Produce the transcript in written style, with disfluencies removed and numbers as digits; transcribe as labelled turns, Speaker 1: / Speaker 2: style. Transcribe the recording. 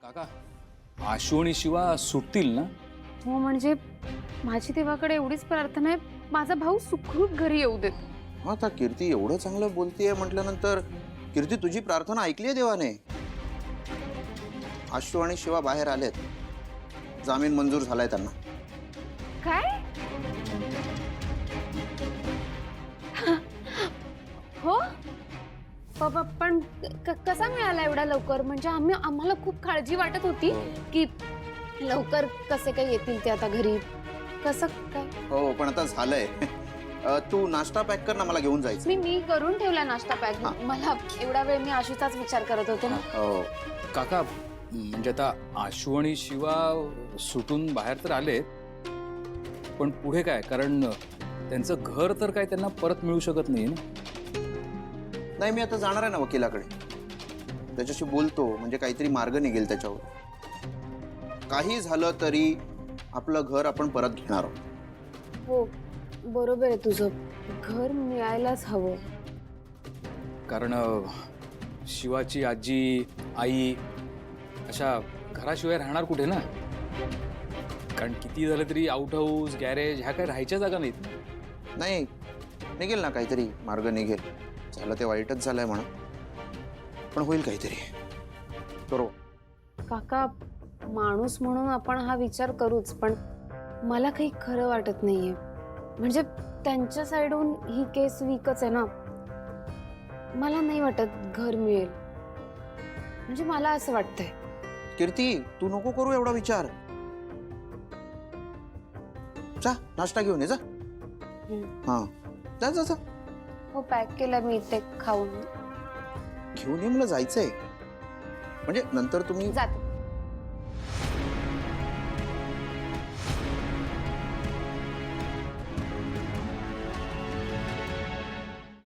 Speaker 1: काका, आशू आणि शिवा सुटतील ना?
Speaker 2: हो म्हणजे माझी देवाकडे एवढीच प्रार्थना आहे, माझा भाऊ सुखरूप घरी येऊ देत.
Speaker 3: हा, आता कीर्ती एवढं चांगलं बोलतीये म्हटल्यानंतर कीर्ती तुझी प्रार्थना ऐकली आहे देवाने. आशू आणि शिवा बाहेर आलेत, जामीन मंजूर झालाय त्यांना.
Speaker 2: काय? हो पण कसा मिळाला एवढा लवकर? म्हणजे आम्हाला खूप काळजी वाटत होती की लवकर कसे काय येतील ते आता घरी. कसं काय?
Speaker 3: हो, पण आता झालंय. तू नाश्ता पॅक कर ना, मला घेऊन जायचं.
Speaker 2: मी करून ठेवला नाश्ता पॅक. मला एवढा वेळ मी आशूचाच विचार करत होते ना.
Speaker 3: हो,
Speaker 1: काका, म्हणजे आता आशू आणि शिवा सुटून बाहेर तर आलेत, पण पुढे काय? कारण त्यांचं घर तर काय त्यांना परत मिळू शकत नाही ना.
Speaker 3: नाही, मी आता जाणार आहे ना वकिलाकडे, त्याच्याशी बोलतो, म्हणजे काहीतरी मार्ग निघेल त्याच्यावर. काही झालं तरी आपलं घर आपण परत घेणार आहोत.
Speaker 2: हो बरोबर आहे तुझं, घर मिळायलाच हवं.
Speaker 1: कारण शिवाची आजी, आई अशा घराशिवाय राहणार कुठे ना? कारण किती झालं तरी आउट हाऊस, गॅरेज ह्या काय राहायच्या जागा नाहीत.
Speaker 3: नाही, निघेल ना, काहीतरी मार्ग निघेल. झालं ते वाईटच झालंय म्हणा, पण होईल काहीतरी. बरोबर
Speaker 2: काका, माणूस म्हणून आपण हा विचार करूच, पण मला काही खरं वाटत नाहीये. म्हणजे त्यांच्या साईडहून ही केस वीकच आहे ना. मला नाही वाटत घर मिळेल. म्हणजे मला असं वाटतंय.
Speaker 3: कीर्ती, तू नको करू एवढा विचार. जा, नाश्ता घेऊन ये जा. हा, जा जा जा.
Speaker 2: हो, पॅक केलं मी, ते खाऊन
Speaker 3: घेऊन ये, मला जायचंय. म्हणजे नंतर तुम्ही
Speaker 2: जाते.